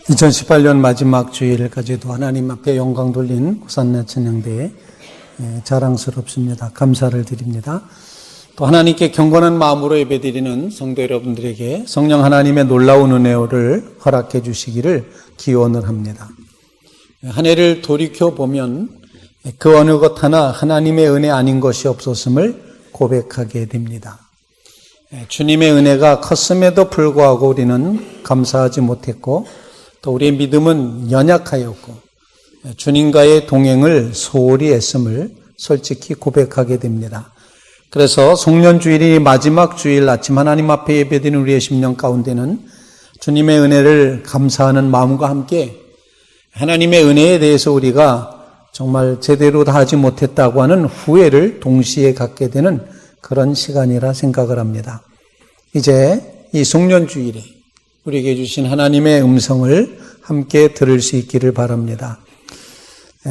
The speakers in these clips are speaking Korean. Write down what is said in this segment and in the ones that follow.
2018년 마지막 주일까지도 하나님 앞에 영광 돌린 고산나 찬양대에 자랑스럽습니다. 감사를 드립니다. 또 하나님께 경건한 마음으로 예배드리는 성도 여러분들에게 성령 하나님의 놀라운 은혜를 허락해 주시기를 기원을 합니다. 한 해를 돌이켜보면 그 어느 것 하나 하나님의 은혜 아닌 것이 없었음을 고백하게 됩니다. 주님의 은혜가 컸음에도 불구하고 우리는 감사하지 못했고 또 우리의 믿음은 연약하였고 주님과의 동행을 소홀히 했음을 솔직히 고백하게 됩니다. 그래서 송년주일이 마지막 주일 아침 하나님 앞에 예배드리는 우리의 심령 가운데는 주님의 은혜를 감사하는 마음과 함께 하나님의 은혜에 대해서 우리가 정말 제대로 다 하지 못했다고 하는 후회를 동시에 갖게 되는 그런 시간이라 생각을 합니다. 이제 이 송년주일에 우리에게 주신 하나님의 음성을 함께 들을 수 있기를 바랍니다.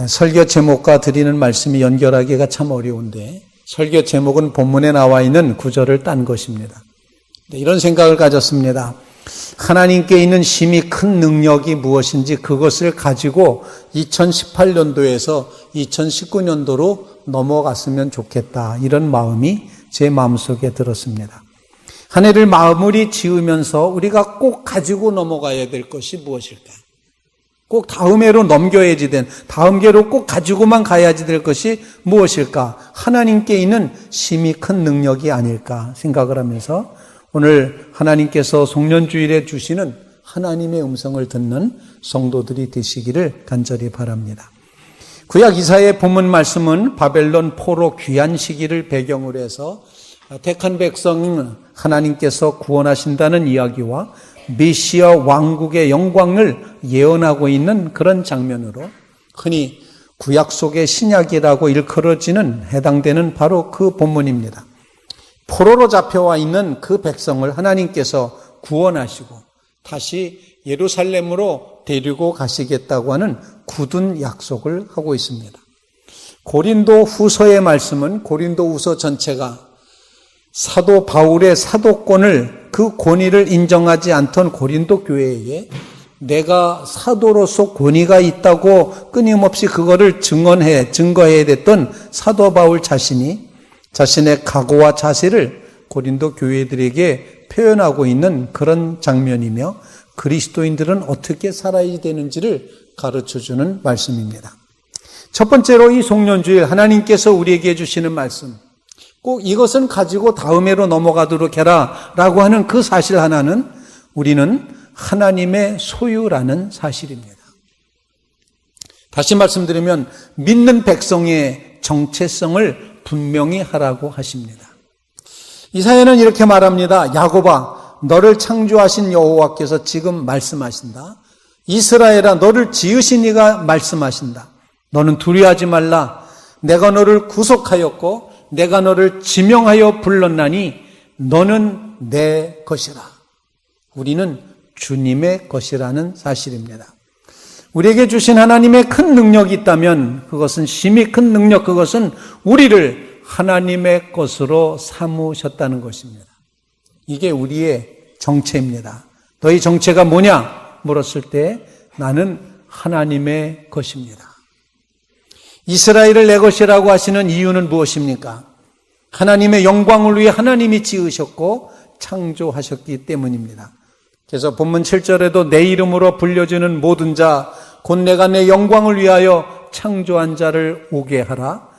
설교 제목과 드리는 말씀이 연결하기가 참 어려운데 설교 제목은 본문에 나와 있는 구절을 딴 것입니다. 이런 생각을 가졌습니다. 하나님께 있는 심히 큰 능력이 무엇인지 그것을 가지고 2018년도에서 2019년도로 넘어갔으면 좋겠다. 이런 마음이 제 마음속에 들었습니다. 한 해를 마무리 지으면서 우리가 꼭 가지고 넘어가야 될 것이 무엇일까? 꼭 다음 해로 넘겨야지 된, 다음 해로 꼭 가지고만 가야지 될 것이 무엇일까? 하나님께 있는 심히 큰 능력이 아닐까 생각을 하면서 오늘 하나님께서 송년주일에 주시는 하나님의 음성을 듣는 성도들이 되시기를 간절히 바랍니다. 구약 이사야의 본문 말씀은 바벨론 포로 귀환 시기를 배경으로 해서 택한 백성은 하나님께서 구원하신다는 이야기와 메시아 왕국의 영광을 예언하고 있는 그런 장면으로 흔히 구약 속의 신약이라고 일컬어지는 해당되는 바로 그 본문입니다. 포로로 잡혀와 있는 그 백성을 하나님께서 구원하시고 다시 예루살렘으로 데리고 가시겠다고 하는 굳은 약속을 하고 있습니다. 고린도 후서의 말씀은 고린도 후서 전체가 사도 바울의 사도권을 그 권위를 인정하지 않던 고린도 교회에 내가 사도로서 권위가 있다고 끊임없이 그거를 증거해야 됐던 사도 바울 자신이 자신의 각오와 자세를 고린도 교회들에게 표현하고 있는 그런 장면이며 그리스도인들은 어떻게 살아야 되는지를 가르쳐주는 말씀입니다. 첫 번째로 이 송년주일 하나님께서 우리에게 주시는 말씀, 꼭 이것은 가지고 다음 해로 넘어가도록 해라 라고 하는 그 사실 하나는 우리는 하나님의 소유라는 사실입니다. 다시 말씀드리면 믿는 백성의 정체성을 분명히 하라고 하십니다. 이사야는 이렇게 말합니다. 야곱아, 너를 창조하신 여호와께서 지금 말씀하신다. 이스라엘아, 너를 지으신 이가 말씀하신다. 너는 두려워하지 말라. 내가 너를 구속하였고 내가 너를 지명하여 불렀나니 너는 내 것이라. 우리는 주님의 것이라는 사실입니다. 우리에게 주신 하나님의 큰 능력이 있다면 그것은 심히 큰 능력, 그것은 우리를 하나님의 것으로 삼으셨다는 것입니다. 이게 우리의 정체입니다. 너희 정체가 뭐냐? 물었을 때 나는 하나님의 것입니다. 이스라엘을 내 것이라고 하시는 이유는 무엇입니까? 하나님의 영광을 위해 하나님이 지으셨고 창조하셨기 때문입니다. 그래서 본문 7절에도 내 이름으로 불려주는 모든 자, 곧 내가 내 영광을 위하여 창조한 자를 오게 하라.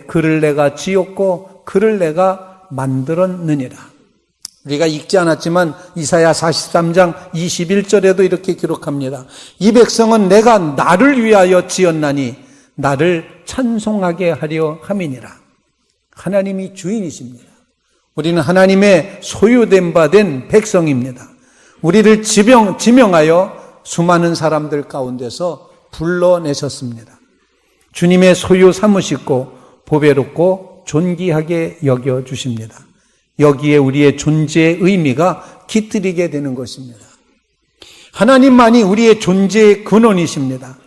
그를 내가 지었고 그를 내가 만들었느니라. 우리가 읽지 않았지만 이사야 43장 21절에도 이렇게 기록합니다. 이 백성은 내가 나를 위하여 지었나니 나를 찬송하게 하려 함이니라. 하나님이 주인이십니다. 우리는 하나님의 소유된 바 된 백성입니다. 우리를 지명하여 수많은 사람들 가운데서 불러내셨습니다. 주님의 소유 삼으시고 보배롭고 존귀하게 여겨주십니다. 여기에 우리의 존재의 의미가 깃들이게 되는 것입니다. 하나님만이 우리의 존재의 근원이십니다.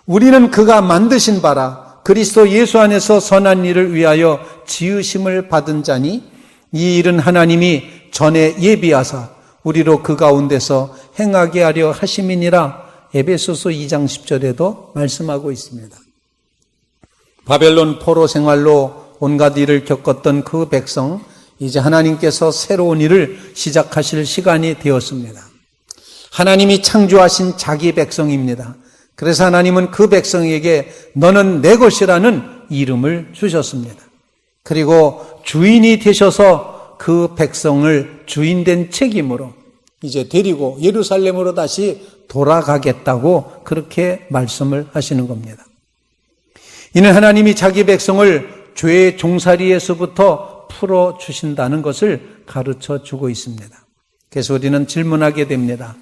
우리는 그가 만드신 바라 그리스도 예수 안에서 선한 일을 위하여 지으심을 받은 자니 이 일은 하나님이 전에 예비하사 우리로 그 가운데서 행하게 하려 하심이니라 에베소서 2장 10절에도 말씀하고 있습니다. 바벨론 포로 생활로 온갖 일을 겪었던 그 백성, 이제 하나님께서 새로운 일을 시작하실 시간이 되었습니다. 하나님이 창조하신 자기 백성입니다. 그래서 하나님은 그 백성에게 너는 내 것이라는 이름을 주셨습니다. 그리고 주인이 되셔서 그 백성을 주인된 책임으로 이제 데리고 예루살렘으로 다시 돌아가겠다고 그렇게 말씀을 하시는 겁니다. 이는 하나님이 자기 백성을 죄의 종살이에서부터 풀어주신다는 것을 가르쳐 주고 있습니다. 그래서 우리는 질문하게 됩니다.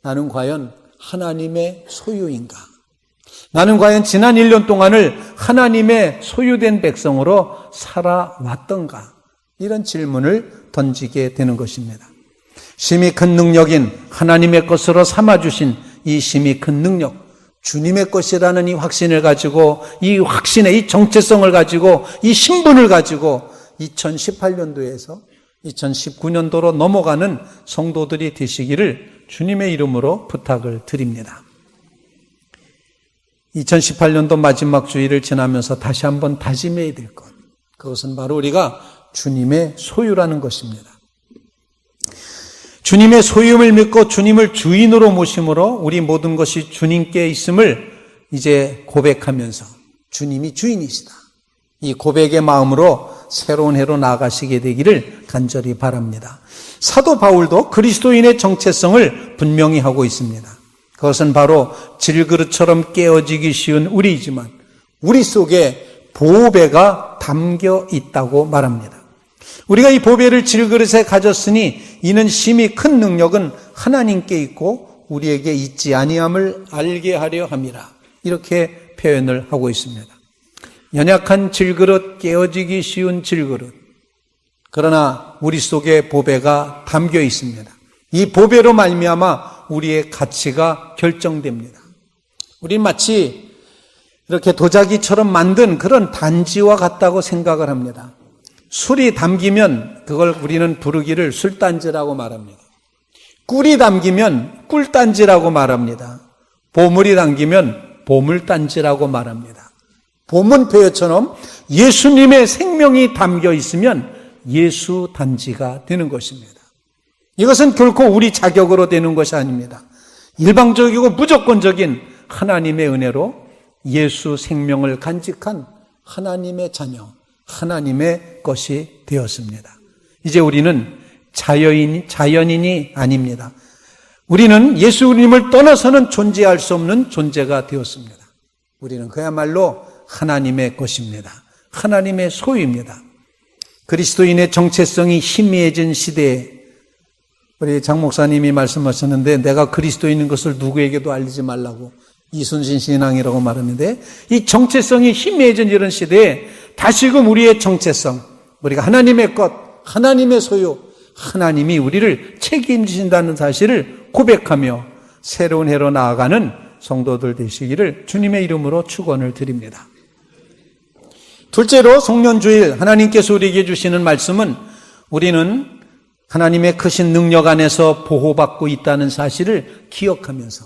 나는 과연 하나님의 소유인가? 나는 과연 지난 1년 동안을 하나님의 소유된 백성으로 살아왔던가? 이런 질문을 던지게 되는 것입니다. 심히 큰 능력인 하나님의 것으로 삼아주신 이 심히 큰 능력, 주님의 것이라는 이 확신을 가지고, 이 확신의 이 정체성을 가지고, 이 신분을 가지고 2018년도에서 2019년도로 넘어가는 성도들이 되시기를 주님의 이름으로 부탁을 드립니다. 2018년도 마지막 주일을 지나면서 다시 한번 다짐해야 될 것, 그것은 바로 우리가 주님의 소유라는 것입니다. 주님의 소유임을 믿고 주님을 주인으로 모심으로 우리 모든 것이 주님께 있음을 이제 고백하면서 주님이 주인이시다, 이 고백의 마음으로 새로운 해로 나아가시게 되기를 간절히 바랍니다. 사도 바울도 그리스도인의 정체성을 분명히 하고 있습니다. 그것은 바로 질그릇처럼 깨어지기 쉬운 우리이지만 우리 속에 보배가 담겨 있다고 말합니다. 우리가 이 보배를 질그릇에 가졌으니 이는 심히 큰 능력은 하나님께 있고 우리에게 있지 아니함을 알게 하려 함이라, 이렇게 표현을 하고 있습니다. 연약한 질그릇, 깨어지기 쉬운 질그릇, 그러나 우리 속에 보배가 담겨 있습니다. 이 보배로 말미암아 우리의 가치가 결정됩니다. 우린 마치 이렇게 도자기처럼 만든 그런 단지와 같다고 생각을 합니다. 술이 담기면 그걸 우리는 부르기를 술단지라고 말합니다. 꿀이 담기면 꿀단지라고 말합니다. 보물이 담기면 보물단지라고 말합니다. 보문표어처럼 예수님의 생명이 담겨 있으면 예수단지가 되는 것입니다. 이것은 결코 우리 자격으로 되는 것이 아닙니다. 일방적이고 무조건적인 하나님의 은혜로 예수 생명을 간직한 하나님의 자녀, 하나님의 것이 되었습니다. 이제 우리는 자연인이 아닙니다. 우리는 예수님을 떠나서는 존재할 수 없는 존재가 되었습니다. 우리는 그야말로 하나님의 것입니다. 하나님의 소유입니다. 그리스도인의 정체성이 희미해진 시대에 우리 장 목사님이 말씀하셨는데, 내가 그리스도인인 것을 누구에게도 알리지 말라고 이순신 신앙이라고 말하는데, 이 정체성이 희미해진 이런 시대에 다시금 우리의 정체성, 우리가 하나님의 것, 하나님의 소유, 하나님이 우리를 책임지신다는 사실을 고백하며 새로운 해로 나아가는 성도들 되시기를 주님의 이름으로 축원을 드립니다. 둘째로 송년주일 하나님께서 우리에게 주시는 말씀은, 우리는 하나님의 크신 능력 안에서 보호받고 있다는 사실을 기억하면서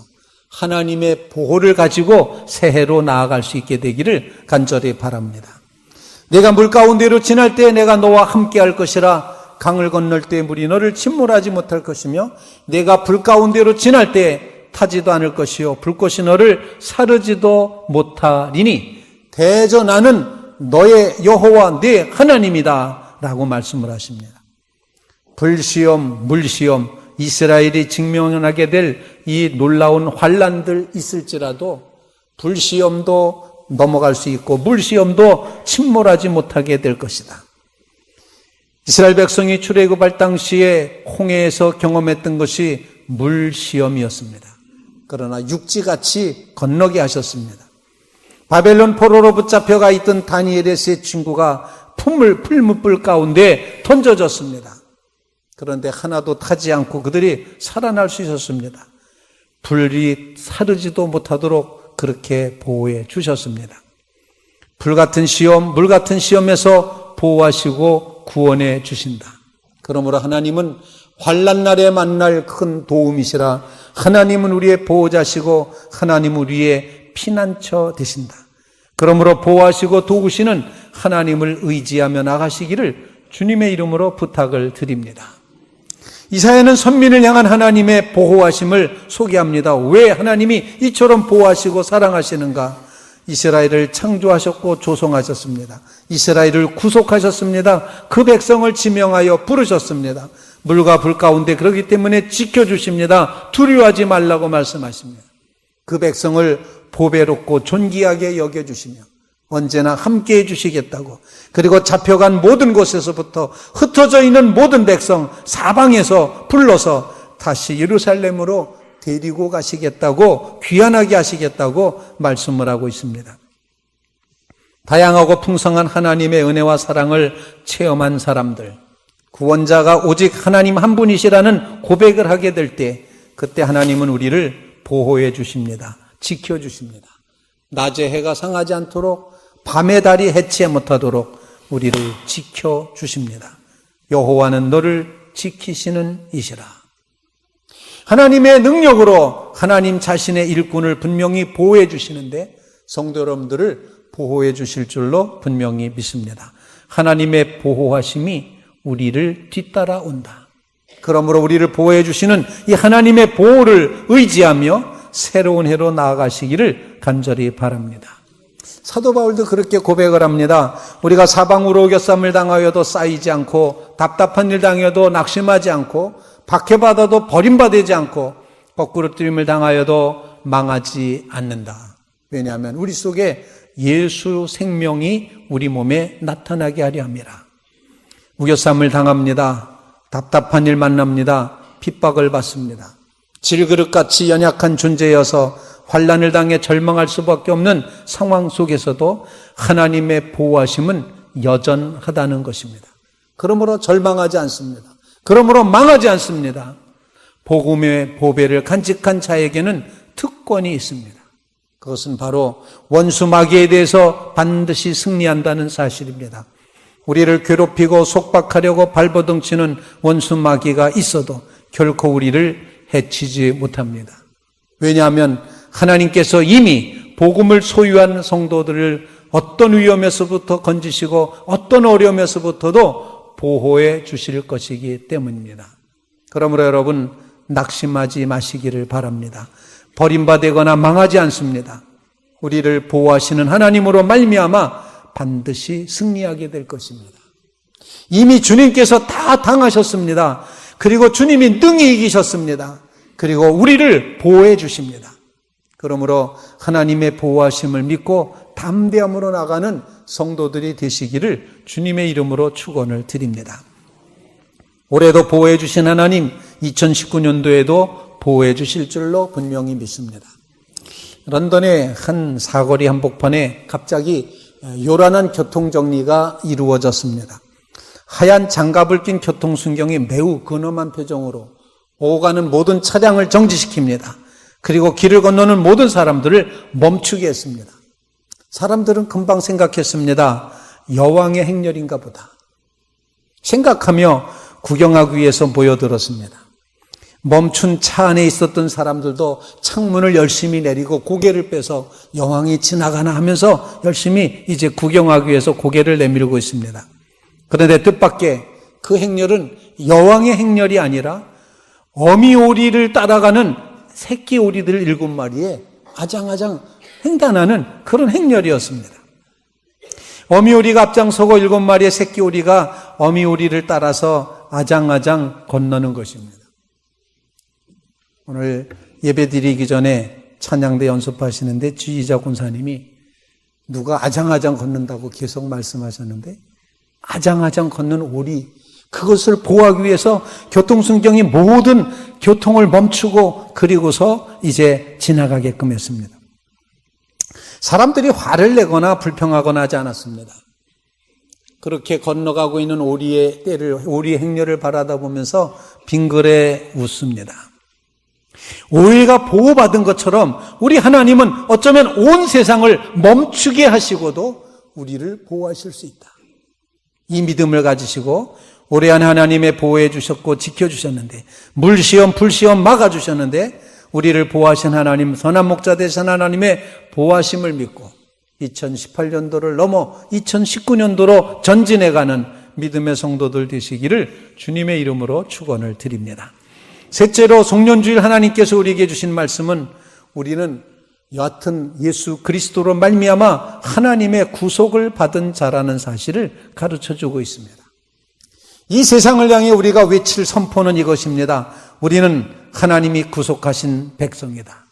하나님의 보호를 가지고 새해로 나아갈 수 있게 되기를 간절히 바랍니다. 내가 물 가운데로 지날 때 내가 너와 함께 할 것이라, 강을 건널 때 물이 너를 침몰하지 못할 것이며, 내가 불 가운데로 지날 때 타지도 않을 것이요 불꽃이 너를 사르지도 못하리니 대저 나는 너의 여호와 네 하나님이다 라고 말씀을 하십니다. 불시험, 물시험, 이스라엘이 직면하게 될 이 놀라운 환난들 있을지라도 불시험도 넘어갈 수 있고 물시험도 침몰하지 못하게 될 것이다. 이스라엘 백성이 출애굽할 당시에 홍해에서 경험했던 것이 물시험이었습니다. 그러나 육지같이 건너게 하셨습니다. 바벨론 포로로 붙잡혀가 있던 다니엘의 세 친구가 풀무불 가운데 던져졌습니다. 그런데 하나도 타지 않고 그들이 살아날 수 있었습니다. 불이 사르지도 못하도록 그렇게 보호해 주셨습니다. 불같은 시험, 물같은 시험에서 보호하시고 구원해 주신다. 그러므로 하나님은 환난 날에 만날 큰 도움이시라. 하나님은 우리의 보호자시고 하나님은 우리의 피난처 되신다. 그러므로 보호하시고 도우시는 하나님을 의지하며 나가시기를 주님의 이름으로 부탁을 드립니다. 이사야는 선민을 향한 하나님의 보호하심을 소개합니다. 왜 하나님이 이처럼 보호하시고 사랑하시는가? 이스라엘을 창조하셨고 조성하셨습니다. 이스라엘을 구속하셨습니다. 그 백성을 지명하여 부르셨습니다. 물과 불 가운데 그렇기 때문에 지켜주십니다. 두려워하지 말라고 말씀하십니다. 그 백성을 보배롭고 존귀하게 여겨주시며 언제나 함께해 주시겠다고, 그리고 잡혀간 모든 곳에서부터 흩어져 있는 모든 백성 사방에서 불러서 다시 예루살렘으로 데리고 가시겠다고, 귀환하게 하시겠다고 말씀을 하고 있습니다. 다양하고 풍성한 하나님의 은혜와 사랑을 체험한 사람들, 구원자가 오직 하나님 한 분이시라는 고백을 하게 될 때, 그때 하나님은 우리를 보호해 주십니다. 지켜 주십니다. 낮에 해가 상하지 않도록, 밤의 달이 해치 못하도록 우리를 지켜 주십니다. 여호와는 너를 지키시는 이시라. 하나님의 능력으로 하나님 자신의 일꾼을 분명히 보호해 주시는데, 성도 여러분들을 보호해 주실 줄로 분명히 믿습니다. 하나님의 보호하심이 우리를 뒤따라온다. 그러므로 우리를 보호해 주시는 이 하나님의 보호를 의지하며 새로운 해로 나아가시기를 간절히 바랍니다. 사도 바울도 그렇게 고백을 합니다. 우리가 사방으로 오겨쌈을 당하여도 쌓이지 않고, 답답한 일 당해도 낙심하지 않고, 박해받아도 버림받지 않고, 거꾸로 뜨림을 당하여도 망하지 않는다. 왜냐하면 우리 속에 예수 생명이 우리 몸에 나타나게 하려 함이라. 우겨쌈을 당합니다. 답답한 일 만납니다. 핍박을 받습니다. 질그릇같이 연약한 존재여서 환난을 당해 절망할 수밖에 없는 상황 속에서도 하나님의 보호하심은 여전하다는 것입니다. 그러므로 절망하지 않습니다. 그러므로 망하지 않습니다. 복음의 보배를 간직한 자에게는 특권이 있습니다. 그것은 바로 원수 마귀에 대해서 반드시 승리한다는 사실입니다. 우리를 괴롭히고 속박하려고 발버둥치는 원수 마귀가 있어도 결코 우리를 해치지 못합니다. 왜냐하면 하나님께서 이미 복음을 소유한 성도들을 어떤 위험에서부터 건지시고 어떤 어려움에서부터도 보호해 주실 것이기 때문입니다. 그러므로 여러분, 낙심하지 마시기를 바랍니다. 버림받거나 망하지 않습니다. 우리를 보호하시는 하나님으로 말미암아 반드시 승리하게 될 것입니다. 이미 주님께서 다 당하셨습니다. 그리고 주님이 능히 이기셨습니다. 그리고 우리를 보호해 주십니다. 그러므로 하나님의 보호하심을 믿고 담대함으로 나가는 성도들이 되시기를 주님의 이름으로 축원을 드립니다. 올해도 보호해 주신 하나님, 2019년도에도 보호해 주실 줄로 분명히 믿습니다. 런던의 한 사거리 한복판에 갑자기 요란한 교통정리가 이루어졌습니다. 하얀 장갑을 낀 교통순경이 매우 근엄한 표정으로 오가는 모든 차량을 정지시킵니다. 그리고 길을 건너는 모든 사람들을 멈추게 했습니다. 사람들은 금방 생각했습니다. 여왕의 행렬인가 보다 생각하며 구경하기 위해서 모여들었습니다. 멈춘 차 안에 있었던 사람들도 창문을 열심히 내리고 고개를 빼서 여왕이 지나가나 하면서 열심히 이제 구경하기 위해서 고개를 내밀고 있습니다. 그런데 뜻밖의 그 행렬은 여왕의 행렬이 아니라 어미 오리를 따라가는 새끼 오리들 7마리에 아장아장 횡단하는 그런 행렬이었습니다. 어미 오리가 앞장서고 7마리의 새끼 오리가 어미 오리를 따라서 아장아장 건너는 것입니다. 오늘 예배드리기 전에 찬양대 연습하시는데 지휘자 권사님이 누가 아장아장 걷는다고 계속 말씀하셨는데, 아장아장 걷는 오리, 그것을 보호하기 위해서 교통순경이 모든 교통을 멈추고 그리고서 이제 지나가게끔 했습니다. 사람들이 화를 내거나 불평하거나 하지 않았습니다. 그렇게 건너가고 있는 오리의 때를, 오리의 행렬을 바라다보면서 빙그레 웃습니다. 오리가 보호받은 것처럼 우리 하나님은 어쩌면 온 세상을 멈추게 하시고도 우리를 보호하실 수 있다. 이 믿음을 가지시고 오래 한 하나님의 보호해 주셨고 지켜주셨는데, 물시험 불시험 막아주셨는데, 우리를 보호하신 하나님, 선한 목자 되신 하나님의 보호하심을 믿고 2018년도를 넘어 2019년도로 전진해가는 믿음의 성도들 되시기를 주님의 이름으로 축원을 드립니다. 셋째로, 송년주일 하나님께서 우리에게 주신 말씀은, 우리는 여하튼 예수 그리스도로 말미암아 하나님의 구속을 받은 자라는 사실을 가르쳐주고 있습니다. 이 세상을 향해 우리가 외칠 선포는 이것입니다. 우리는 하나님이 구속하신 백성이다.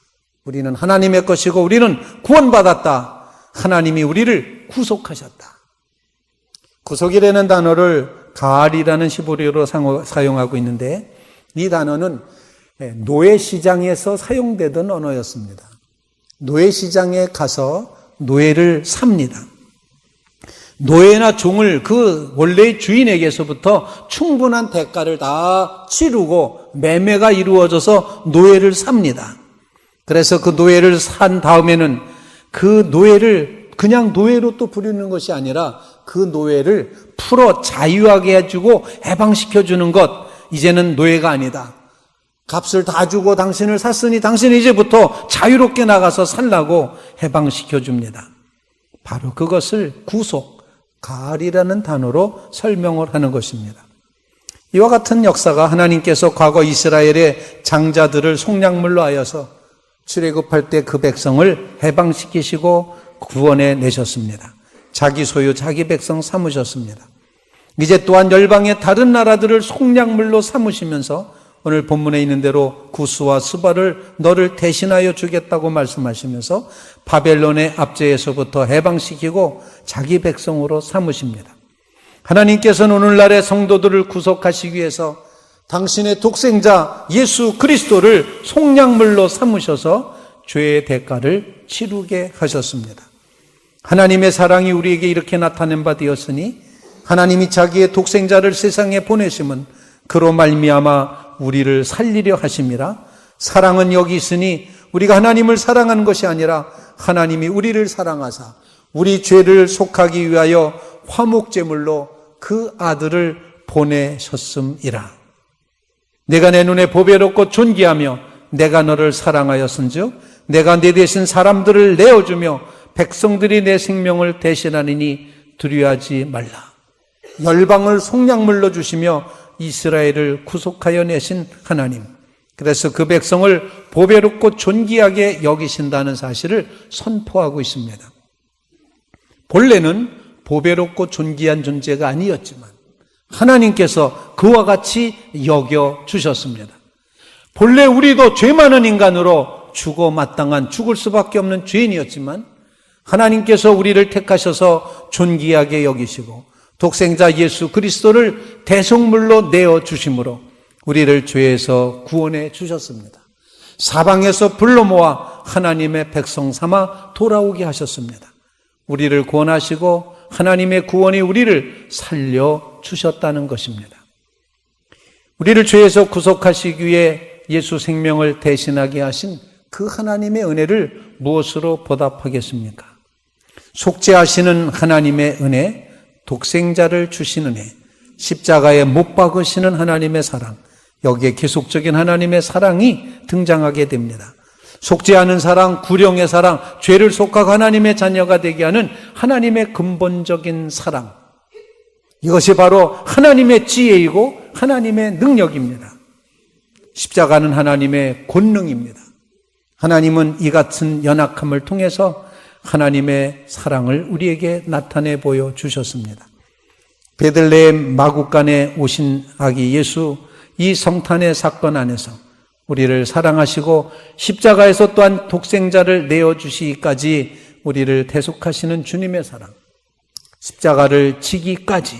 우리는 하나님의 것이고 우리는 구원받았다. 하나님이 우리를 구속하셨다. 구속이라는 단어를 가알이라는 히브리어로 사용하고 있는데, 이 단어는 노예시장에서 사용되던 언어였습니다. 노예시장에 가서 노예를 삽니다. 노예나 종을 그 원래의 주인에게서부터 충분한 대가를 다 치르고 매매가 이루어져서 노예를 삽니다. 그래서 그 노예를 산 다음에는 그 노예를 그냥 노예로 또 부리는 것이 아니라 그 노예를 풀어 자유하게 해주고 해방시켜주는 것, 이제는 노예가 아니다. 값을 다 주고 당신을 샀으니 당신은 이제부터 자유롭게 나가서 살라고 해방시켜줍니다. 바로 그것을 구속, 가알이라는 단어로 설명을 하는 것입니다. 이와 같은 역사가 하나님께서 과거 이스라엘의 장자들을 속량물로 하여서 출애굽할 때 그 백성을 해방시키시고 구원해 내셨습니다. 자기 소유, 자기 백성 삼으셨습니다. 이제 또한 열방의 다른 나라들을 속량물로 삼으시면서 오늘 본문에 있는 대로 구스와 스바를 너를 대신하여 주겠다고 말씀하시면서 바벨론의 압제에서부터 해방시키고 자기 백성으로 삼으십니다. 하나님께서는 오늘날의 성도들을 구속하시기 위해서 당신의 독생자 예수 그리스도를 속량물로 삼으셔서 죄의 대가를 치르게 하셨습니다. 하나님의 사랑이 우리에게 이렇게 나타낸 바 되었으니, 하나님이 자기의 독생자를 세상에 보내심은 그로 말미암아 우리를 살리려 하심이라. 사랑은 여기 있으니 우리가 하나님을 사랑한 것이 아니라 하나님이 우리를 사랑하사 우리 죄를 속하기 위하여 화목제물로 그 아들을 보내셨음이라. 내가 내 눈에 보배롭고 존귀하며 내가 너를 사랑하였은즉 내가 내 대신 사람들을 내어주며 백성들이 내 생명을 대신하느니 두려워하지 말라. 열방을 속량물로 주시며 이스라엘을 구속하여 내신 하나님, 그래서 그 백성을 보배롭고 존귀하게 여기신다는 사실을 선포하고 있습니다. 본래는 보배롭고 존귀한 존재가 아니었지만 하나님께서 그와 같이 여겨주셨습니다. 본래 우리도 죄 많은 인간으로 죽어 마땅한 죽을 수밖에 없는 죄인이었지만 하나님께서 우리를 택하셔서 존귀하게 여기시고 독생자 예수 그리스도를 대속물로 내어주심으로 우리를 죄에서 구원해 주셨습니다. 사방에서 불러 모아 하나님의 백성 삼아 돌아오게 하셨습니다. 우리를 구원하시고 하나님의 구원이 우리를 살려주셨다는 것입니다. 우리를 죄에서 구속하시기 위해 예수 생명을 대신하게 하신 그 하나님의 은혜를 무엇으로 보답하겠습니까? 속죄하시는 하나님의 은혜, 독생자를 주신 은혜, 십자가에 못 박으시는 하나님의 사랑, 여기에 계속적인 하나님의 사랑이 등장하게 됩니다. 속죄하는 사랑, 구령의 사랑, 죄를 속하고 하나님의 자녀가 되게 하는 하나님의 근본적인 사랑, 이것이 바로 하나님의 지혜이고 하나님의 능력입니다. 십자가는 하나님의 권능입니다. 하나님은 이 같은 연약함을 통해서 하나님의 사랑을 우리에게 나타내 보여주셨습니다. 베들레헴 마구간에 오신 아기 예수, 이 성탄의 사건 안에서 우리를 사랑하시고 십자가에서 또한 독생자를 내어주시기까지 우리를 대속하시는 주님의 사랑, 십자가를 지기까지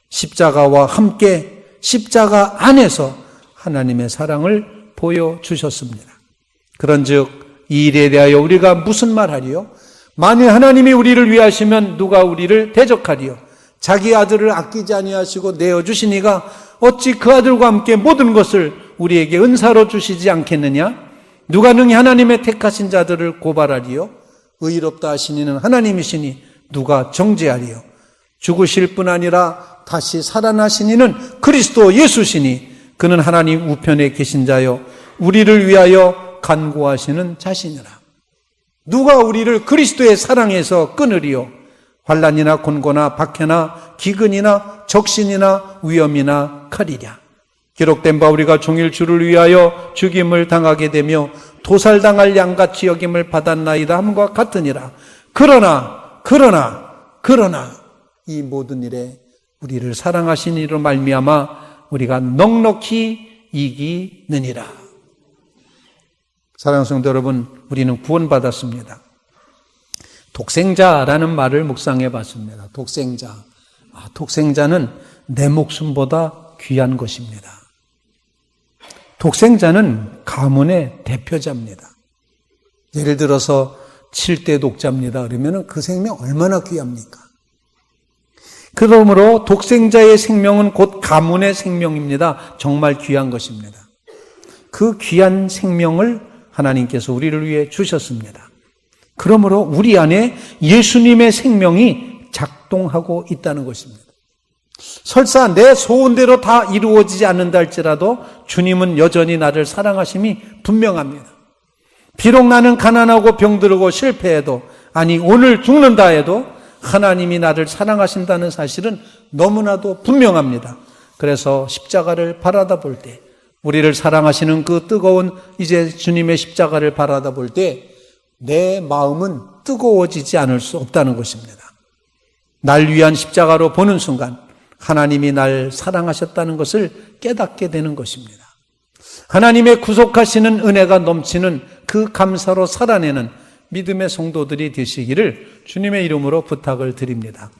십자가와 함께 십자가 안에서 하나님의 사랑을 보여주셨습니다. 그런즉 이 일에 대하여 우리가 무슨 말하리요? 만일 하나님이 우리를 위하시면 누가 우리를 대적하리요? 자기 아들을 아끼지 아니하시고 내어주시니가 어찌 그 아들과 함께 모든 것을 우리에게 은사로 주시지 않겠느냐? 누가 능히 하나님의 택하신 자들을 고발하리요? 의롭다 하시니는 하나님이시니 누가 정죄하리요? 죽으실 뿐 아니라 다시 살아나신 이는 그리스도 예수시니 그는 하나님 우편에 계신 자요 우리를 위하여 간구하시는 자시니라. 누가 우리를 그리스도의 사랑에서 끊으리요? 환난이나 곤고나 박해나 기근이나 적신이나 위험이나 칼이랴. 기록된 바 우리가 종일 주를 위하여 죽임을 당하게 되며 도살당할 양같이 여김을 받았나이다 함과 같으니라. 그러나 이 모든 일에 우리를 사랑하신 이로 말미암아 우리가 넉넉히 이기느니라. 사랑하는 성도 여러분, 우리는 구원받았습니다. 독생자라는 말을 묵상해 봤습니다. 독생자. 독생자는 내 목숨보다 귀한 것입니다. 독생자는 가문의 대표자입니다. 예를 들어서 7대 독자입니다. 그러면 그 생명 얼마나 귀합니까? 그러므로 독생자의 생명은 곧 가문의 생명입니다. 정말 귀한 것입니다. 그 귀한 생명을 하나님께서 우리를 위해 주셨습니다. 그러므로 우리 안에 예수님의 생명이 작동하고 있다는 것입니다. 설사 내 소원대로 다 이루어지지 않는다 할지라도 주님은 여전히 나를 사랑하심이 분명합니다. 비록 나는 가난하고 병들고 실패해도, 아니 오늘 죽는다 해도 하나님이 나를 사랑하신다는 사실은 너무나도 분명합니다. 그래서 십자가를 바라다 볼 때, 우리를 사랑하시는 그 뜨거운 이제 주님의 십자가를 바라다 볼 때 내 마음은 뜨거워지지 않을 수 없다는 것입니다. 날 위한 십자가로 보는 순간 하나님이 날 사랑하셨다는 것을 깨닫게 되는 것입니다. 하나님의 구속하시는 은혜가 넘치는 그 감사로 살아내는 믿음의 성도들이 되시기를 주님의 이름으로 부탁을 드립니다.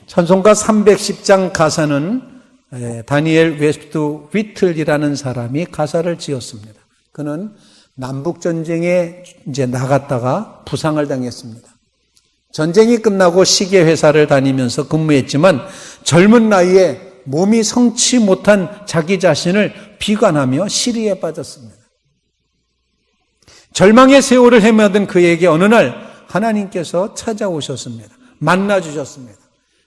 찬송가 310장 가사는 다니엘 웨스트 위틀이라는 사람이 가사를 지었습니다. 그는 남북전쟁에 이제 나갔다가 부상을 당했습니다. 전쟁이 끝나고 시계 회사를 다니면서 근무했지만 젊은 나이에 몸이 성치 못한 자기 자신을 비관하며 시리에 빠졌습니다. 절망의 세월을 헤매던 그에게 어느 날 하나님께서 찾아오셨습니다. 만나주셨습니다.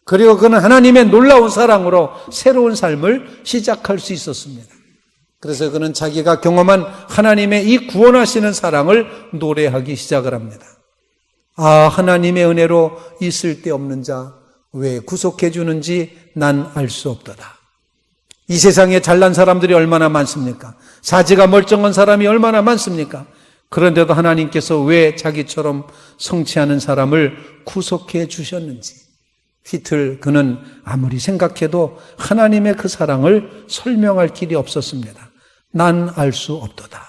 그리고 그는 하나님의 놀라운 사랑으로 새로운 삶을 시작할 수 있었습니다. 그래서 그는 자기가 경험한 하나님의 이 구원하시는 사랑을 노래하기 시작을 합니다. 하나님의 은혜로 이 쓸데없는 자 왜 구속해 주는지 난 알 수 없도다. 이 세상에 잘난 사람들이 얼마나 많습니까? 사지가 멀쩡한 사람이 얼마나 많습니까? 그런데도 하나님께서 왜 자기처럼 성취하는 사람을 구속해 주셨는지, 그는 아무리 생각해도 하나님의 그 사랑을 설명할 길이 없었습니다. 난 알 수 없도다.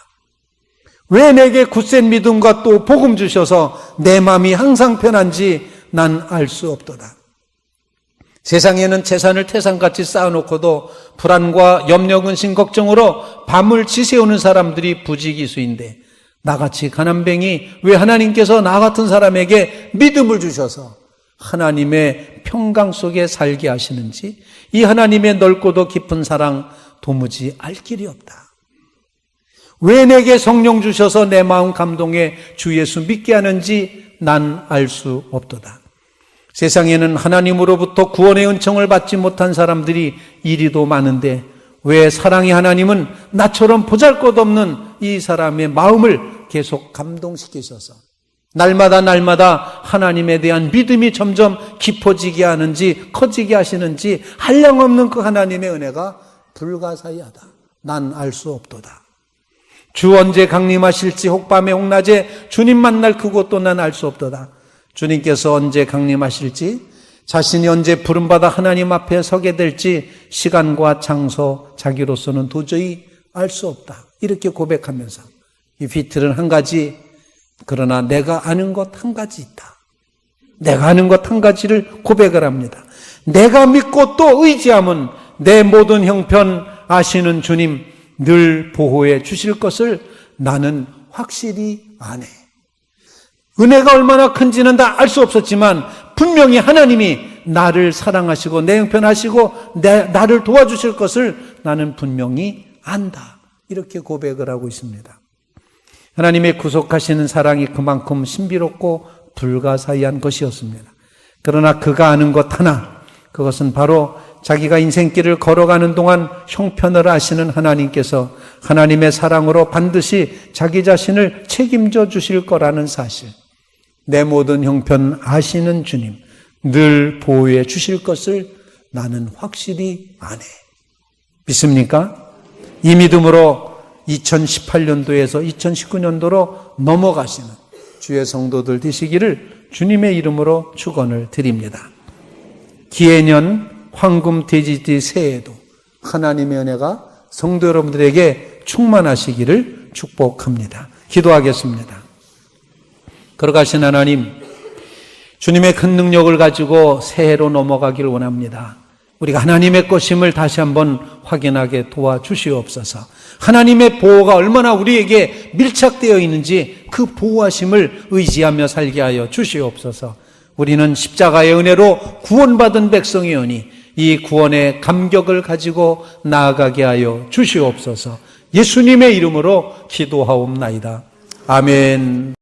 왜 내게 굳센 믿음과 또 복음 주셔서 내 마음이 항상 편한지 난 알 수 없도다. 세상에는 재산을 태산같이 쌓아놓고도 불안과 염려, 근심, 걱정으로 밤을 지새우는 사람들이 부지기수인데, 나같이 가난뱅이 왜 하나님께서 나 같은 사람에게 믿음을 주셔서 하나님의 평강 속에 살게 하시는지, 이 하나님의 넓고도 깊은 사랑 도무지 알 길이 없다. 왜 내게 성령 주셔서 내 마음 감동해 주 예수 믿게 하는지 난 알 수 없도다. 세상에는 하나님으로부터 구원의 은총을 받지 못한 사람들이 이리도 많은데 왜 사랑의 하나님은 나처럼 보잘것없는 이 사람의 마음을 계속 감동시키셔서 날마다 하나님에 대한 믿음이 점점 깊어지게 하는지 커지게 하시는지 한량없는 그 하나님의 은혜가 불가사의하다. 난 알 수 없도다. 주 언제 강림하실지 혹밤에 혹낮에 주님 만날 그곳도 난 알 수 없도다. 주님께서 언제 강림하실지, 자신이 언제 부름받아 하나님 앞에 서게 될지 시간과 장소, 자기로서는 도저히 알 수 없다. 이렇게 고백하면서 이 비틀은 한 가지, 그러나 내가 아는 것 한 가지 있다. 내가 아는 것 한 가지를 고백을 합니다. 내가 믿고 또 의지함은 내 모든 형편 아시는 주님 늘 보호해 주실 것을 나는 확실히 아네. 은혜가 얼마나 큰지는 다 알 수 없었지만 분명히 하나님이 나를 사랑하시고 내 형편하시고 나를 도와주실 것을 나는 분명히 안다. 이렇게 고백을 하고 있습니다. 하나님의 구속하시는 사랑이 그만큼 신비롭고 불가사의한 것이었습니다. 그러나 그가 아는 것 하나, 그것은 바로 자기가 인생길을 걸어가는 동안 형편을 아시는 하나님께서 하나님의 사랑으로 반드시 자기 자신을 책임져 주실 거라는 사실, 내 모든 형편 아시는 주님, 늘 보호해 주실 것을 나는 확실히 아네. 믿습니까? 이 믿음으로 2018년도에서 2019년도로 넘어가시는 주의 성도들 되시기를 주님의 이름으로 축원을 드립니다. 기해년 황금 돼지띠 새해에도 하나님의 은혜가 성도 여러분들에게 충만하시기를 축복합니다. 기도하겠습니다. 걸어가신 하나님, 주님의 큰 능력을 가지고 새해로 넘어가기를 원합니다. 우리가 하나님의 것임을 다시 한번 확인하게 도와주시옵소서. 하나님의 보호가 얼마나 우리에게 밀착되어 있는지 그 보호하심을 의지하며 살게 하여 주시옵소서. 우리는 십자가의 은혜로 구원받은 백성이오니 이 구원의 감격을 가지고 나아가게 하여 주시옵소서. 예수님의 이름으로 기도하옵나이다. 아멘.